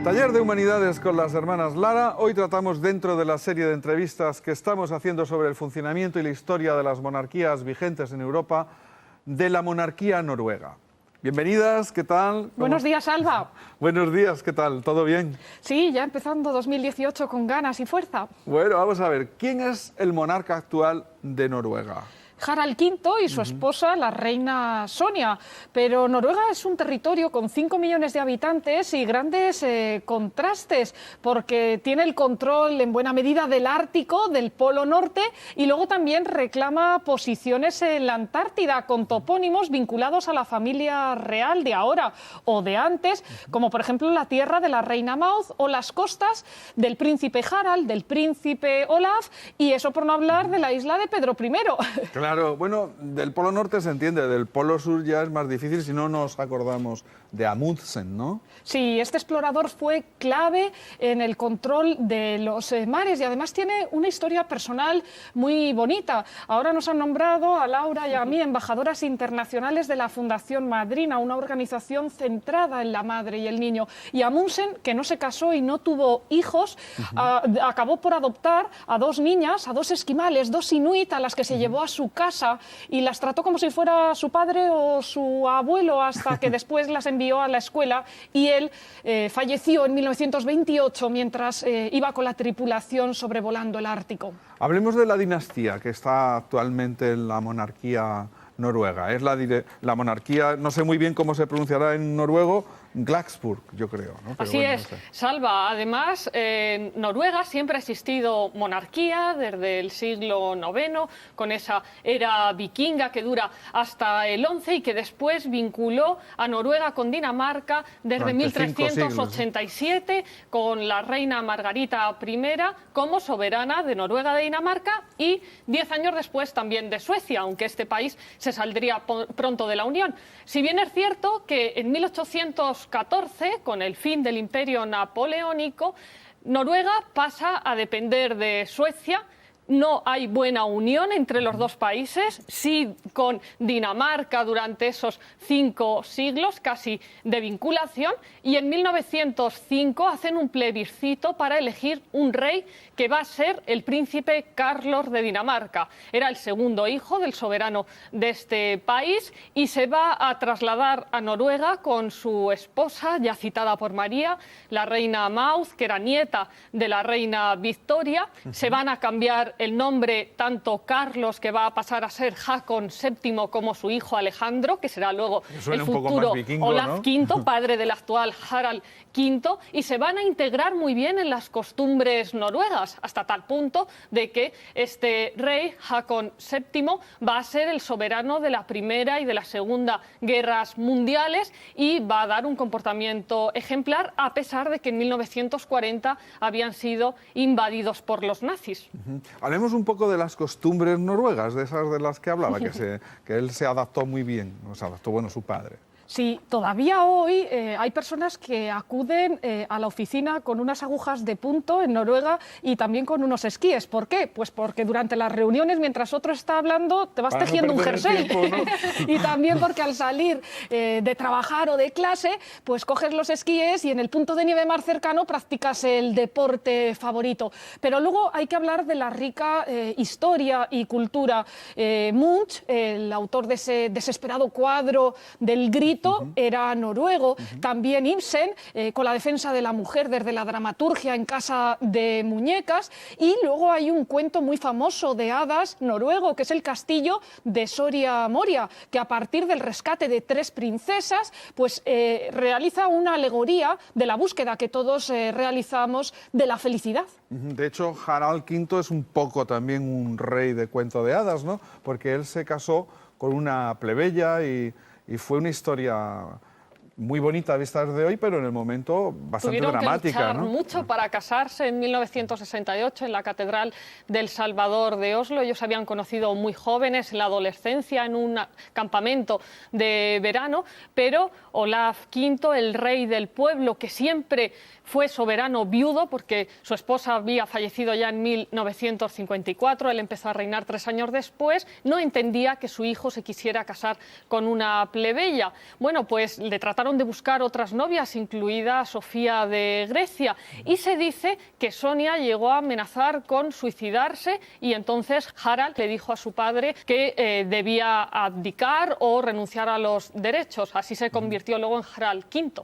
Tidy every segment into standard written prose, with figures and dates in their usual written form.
Taller de Humanidades con las hermanas Lara. Hoy tratamos, dentro de la serie de entrevistas que estamos haciendo sobre el funcionamiento y la historia de las monarquías vigentes en Europa, de la monarquía noruega. Bienvenidas, ¿qué tal? Buenos días, Alba. Buenos días, ¿qué tal? ¿Todo bien? Sí, ya empezando 2018 con ganas y fuerza. Bueno, vamos a ver, ¿quién es el monarca actual de Noruega? Harald V y su esposa, la reina Sonia. Pero Noruega es un territorio con 5 millones de habitantes y grandes contrastes, porque tiene el control en buena medida del Ártico, del Polo Norte, y luego también reclama posiciones en la Antártida, con topónimos vinculados a la familia real de ahora o de antes, como por ejemplo la tierra de la reina Maud o las costas del príncipe Harald, del príncipe Olaf, y eso por no hablar de la isla de Pedro I. Claro, bueno, del Polo Norte se entiende, del Polo Sur ya es más difícil si no nos acordamos de Amundsen, ¿no? Sí, este explorador fue clave en el control de los mares y además tiene una historia personal muy bonita. Ahora nos han nombrado a Laura y a mí embajadoras internacionales de la Fundación Madrina, una organización centrada en la madre y el niño. Y Amundsen, que no se casó y no tuvo hijos, acabó por adoptar a 2 niñas, a 2 esquimales, 2 inuit, a las que se llevó a su casa y las trató como si fuera su padre o su abuelo, hasta que después las envió a la escuela y él falleció en 1928 mientras iba con la tripulación sobrevolando el Ártico. Hablemos de la dinastía que está actualmente en la monarquía noruega. Es la monarquía, no sé muy bien cómo se pronunciará en noruego, Glaksburg, yo creo, ¿no? Pero Así bueno, es, no sé. Salva. Además, en Noruega siempre ha existido monarquía desde el siglo IX, con esa era vikinga que dura hasta el XI y que después vinculó a Noruega con Dinamarca desde Durante 5 siglos, 1387, con la reina Margarita I como soberana de Noruega de Dinamarca y 10 años después también de Suecia, aunque este país se saldría pronto de la Unión. Si bien es cierto que en 1814, con el fin del Imperio Napoleónico, Noruega pasa a depender de Suecia. No hay buena unión entre los dos países, sí con Dinamarca durante esos 5 siglos casi de vinculación, y en 1905 hacen un plebiscito para elegir un rey que va a ser el príncipe Carlos de Dinamarca. Era el segundo hijo del soberano de este país y se va a trasladar a Noruega con su esposa, ya citada por María, la reina Maud, que era nieta de la reina Victoria. Se van a cambiar el nombre tanto Carlos, que va a pasar a ser Haakon VII, como su hijo Alejandro, que será luego el futuro vikingo, Olaf ¿no? V, padre del actual Harald V, y se van a integrar muy bien en las costumbres noruegas, hasta tal punto de que este rey, Haakon VII, va a ser el soberano de la Primera y de la Segunda Guerras Mundiales y va a dar un comportamiento ejemplar, a pesar de que en 1940 habían sido invadidos por los nazis. Hablemos un poco de las costumbres noruegas, de esas de las que hablaba, que él se adaptó muy bien, se adaptó, bueno, su padre. Sí, todavía hoy hay personas que acuden a la oficina con unas agujas de punto en Noruega y también con unos esquíes. ¿Por qué? Pues porque durante las reuniones, mientras otro está hablando, te vas Para tejiendo no un perder jersey. el tiempo, ¿no? Y también porque al salir de trabajar o de clase, pues coges los esquíes y en el punto de nieve más cercano practicas el deporte favorito. Pero luego hay que hablar de la rica historia y cultura. Munch, el autor de ese desesperado cuadro del grito, era noruego. También Ibsen, con la defensa de la mujer desde la dramaturgia en Casa de Muñecas. Y luego hay un cuento muy famoso de hadas noruego, que es el castillo de Soria Moria, que a partir del rescate de 3 princesas, pues realiza una alegoría de la búsqueda que todos realizamos de la felicidad. De hecho, Harald V es un poco también un rey de cuento de hadas, ¿no? Porque él se casó con una plebeya y fue una historia muy bonita vista desde hoy, pero en el momento bastante Tuvieron dramática, que luchar ¿no? mucho para casarse en 1968 en la Catedral del Salvador de Oslo. Ellos se habían conocido muy jóvenes, en la adolescencia, en un campamento de verano, pero Olaf V, el rey del pueblo, que siempre fue soberano viudo porque su esposa había fallecido ya en 1954, él empezó a reinar 3 años después, no entendía que su hijo se quisiera casar con una plebeya. Bueno, pues le trataron trataron de buscar otras novias, incluida Sofía de Grecia, y se dice que Sonia llegó a amenazar con suicidarse y entonces Harald le dijo a su padre que debía abdicar o renunciar a los derechos. Así se convirtió luego en Harald V.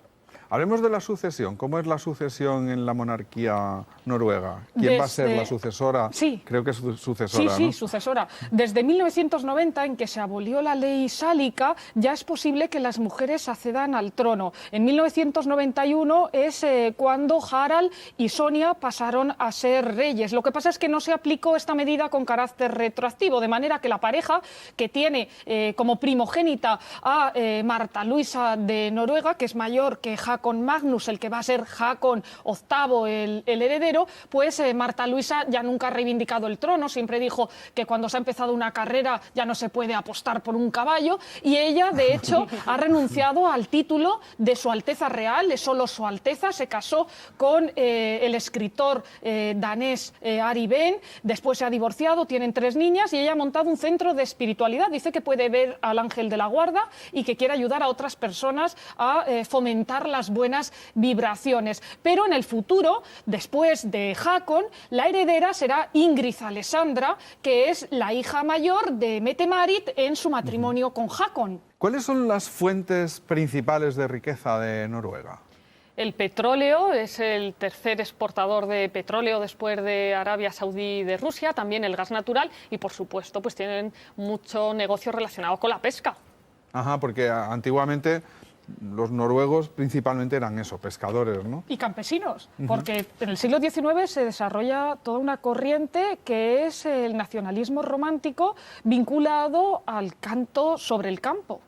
Hablemos de la sucesión. ¿Cómo es la sucesión en la monarquía noruega? ¿Quién va a ser la sucesora? Sí. Creo que es sucesora, Sí, sí, ¿no? sucesora. Desde 1990, en que se abolió la ley sálica, ya es posible que las mujeres accedan al trono. En 1991 es cuando Harald y Sonia pasaron a ser reyes. Lo que pasa es que no se aplicó esta medida con carácter retroactivo, de manera que la pareja, que tiene como primogénita a Marta Luisa de Noruega, que es mayor que Haakon Magnus, el que va a ser Haakon VIII, el heredero, pues Marta Luisa ya nunca ha reivindicado el trono, siempre dijo que cuando se ha empezado una carrera ya no se puede apostar por un caballo, y ella, de hecho, ha renunciado al título de Su Alteza Real, es solo Su Alteza, se casó con el escritor danés Ari Behn, después se ha divorciado, tienen 3 niñas, y ella ha montado un centro de espiritualidad, dice que puede ver al ángel de la guarda y que quiere ayudar a otras personas a fomentar las buenas vibraciones. Pero en el futuro, después de Haakon, la heredera será Ingrid Alessandra, que es la hija mayor de Mette-Marit en su matrimonio con Haakon. ¿Cuáles son las fuentes principales de riqueza de Noruega? El petróleo, es el tercer exportador de petróleo después de Arabia Saudí y de Rusia, también el gas natural y, por supuesto, pues tienen mucho negocio relacionado con la pesca. Ajá, porque antiguamente los noruegos principalmente eran eso, pescadores, ¿no? Y campesinos, porque en el siglo XIX se desarrolla toda una corriente que es el nacionalismo romántico vinculado al canto sobre el campo.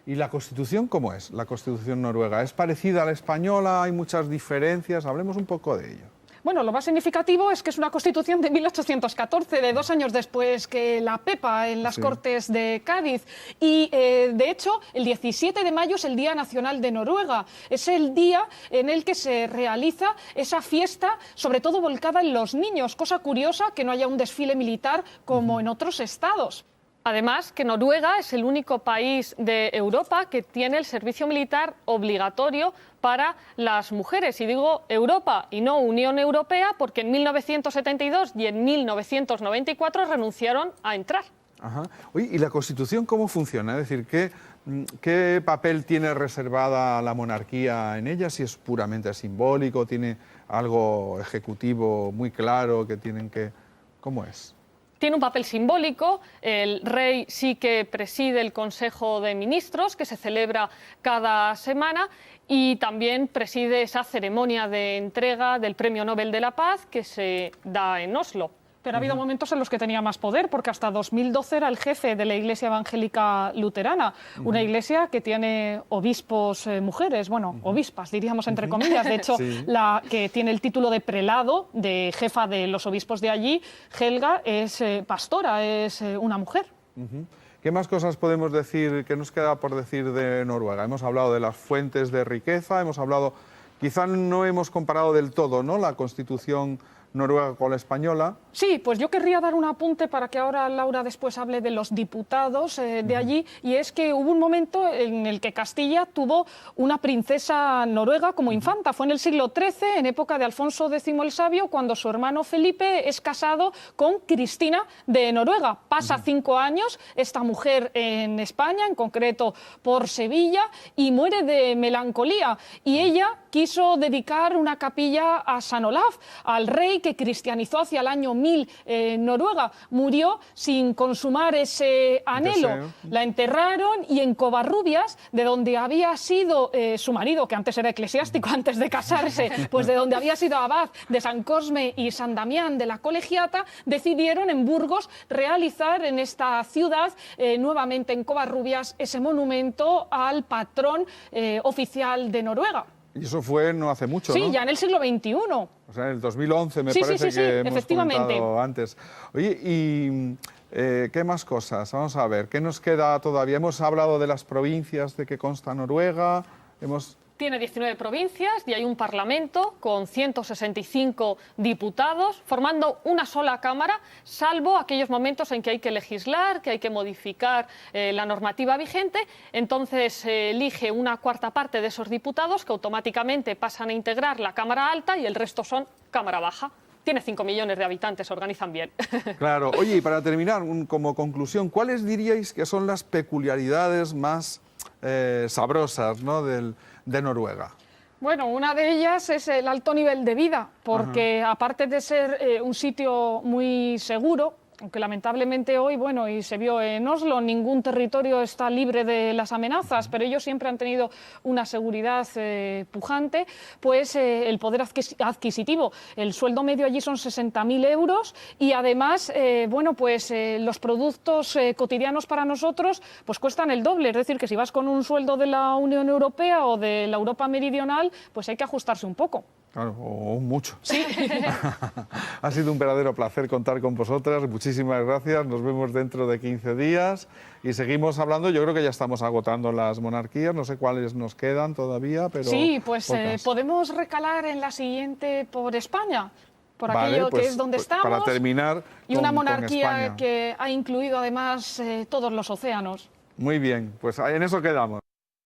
¿Y la Constitución cómo es? La Constitución noruega, ¿es parecida a la española? ¿Hay muchas diferencias? Hablemos un poco de ello. Bueno, lo más significativo es que es una constitución de 1814, de 2 años después que la Pepa en las Cortes de Cádiz. Y, de hecho, el 17 de mayo es el Día Nacional de Noruega. Es el día en el que se realiza esa fiesta, sobre todo volcada en los niños. Cosa curiosa que no haya un desfile militar como en otros estados. Además, que Noruega es el único país de Europa que tiene el servicio militar obligatorio para las mujeres. Y digo Europa y no Unión Europea porque en 1972 y en 1994 renunciaron a entrar. Ajá. Oye, ¿y la Constitución cómo funciona? Es decir, ¿qué papel tiene reservada la monarquía en ella? Si es puramente simbólico, tiene algo ejecutivo muy claro que tienen que... ¿Cómo es? Tiene un papel simbólico, el rey sí que preside el Consejo de Ministros, que se celebra cada semana, y también preside esa ceremonia de entrega del Premio Nobel de la Paz que se da en Oslo. Pero ha habido momentos en los que tenía más poder, porque hasta 2012 era el jefe de la Iglesia Evangélica Luterana, una iglesia que tiene obispos mujeres, bueno, obispas, diríamos entre comillas. De hecho, la que tiene el título de prelado, de jefa de los obispos de allí, Helga, es pastora, es una mujer. ¿Qué más cosas podemos decir, qué nos queda por decir de Noruega? Hemos hablado de las fuentes de riqueza, hemos hablado, quizá no hemos comparado del todo, ¿no?, la Constitución noruega con la española. Sí, pues yo querría dar un apunte para que ahora Laura después hable de los diputados de allí, y es que hubo un momento en el que Castilla tuvo una princesa noruega como infanta. Fue en el siglo XIII, en época de Alfonso X el Sabio, cuando su hermano Felipe es casado con Cristina de Noruega. Pasa 5 años esta mujer en España, en concreto por Sevilla, y muere de melancolía. Y ella quiso dedicar una capilla a San Olaf, al rey que cristianizó hacia el año 1000 Noruega. Murió sin consumar ese anhelo. La enterraron, y en Covarrubias, de donde había sido su marido, que antes era eclesiástico, antes de casarse, pues de donde había sido abad de San Cosme y San Damián de la Colegiata, decidieron en Burgos realizar en esta ciudad, nuevamente en Covarrubias, ese monumento al patrón oficial de Noruega. Y eso fue no hace mucho, sí, ¿no? Sí, ya en el siglo XXI. O sea, en el 2011 me parece que hemos comentado antes. Oye, ¿y qué más cosas? Vamos a ver, ¿qué nos queda todavía? Hemos hablado de las provincias de que consta Noruega, Tiene 19 provincias y hay un parlamento con 165 diputados formando una sola cámara, salvo aquellos momentos en que hay que legislar, que hay que modificar la normativa vigente. Entonces se elige una cuarta parte de esos diputados que automáticamente pasan a integrar la Cámara Alta y el resto son Cámara Baja. Tiene 5 millones de habitantes, se organizan bien. Claro. Oye, y para terminar, como conclusión, ¿cuáles diríais que son las peculiaridades más sabrosas, ¿no?, de Noruega? Bueno, una de ellas es el alto nivel de vida, porque aparte de ser un sitio muy seguro, aunque lamentablemente hoy, bueno, y se vio en Oslo, ningún territorio está libre de las amenazas, pero ellos siempre han tenido una seguridad pujante, pues el poder adquisitivo. El sueldo medio allí son 60.000 euros y además, bueno, pues los productos cotidianos para nosotros pues cuestan el doble. Es decir, que si vas con un sueldo de la Unión Europea o de la Europa meridional, pues hay que ajustarse un poco. Claro, o mucho. Sí. Ha sido un verdadero placer contar con vosotras. Muchísimas gracias. Nos vemos dentro de 15 días y seguimos hablando. Yo creo que ya estamos agotando las monarquías. No sé cuáles nos quedan todavía, pero sí, pues podemos recalar en la siguiente por España, por aquello pues, que es donde estamos. Para terminar y una con monarquía España. que ha incluido además todos los océanos. Muy bien, pues en eso quedamos.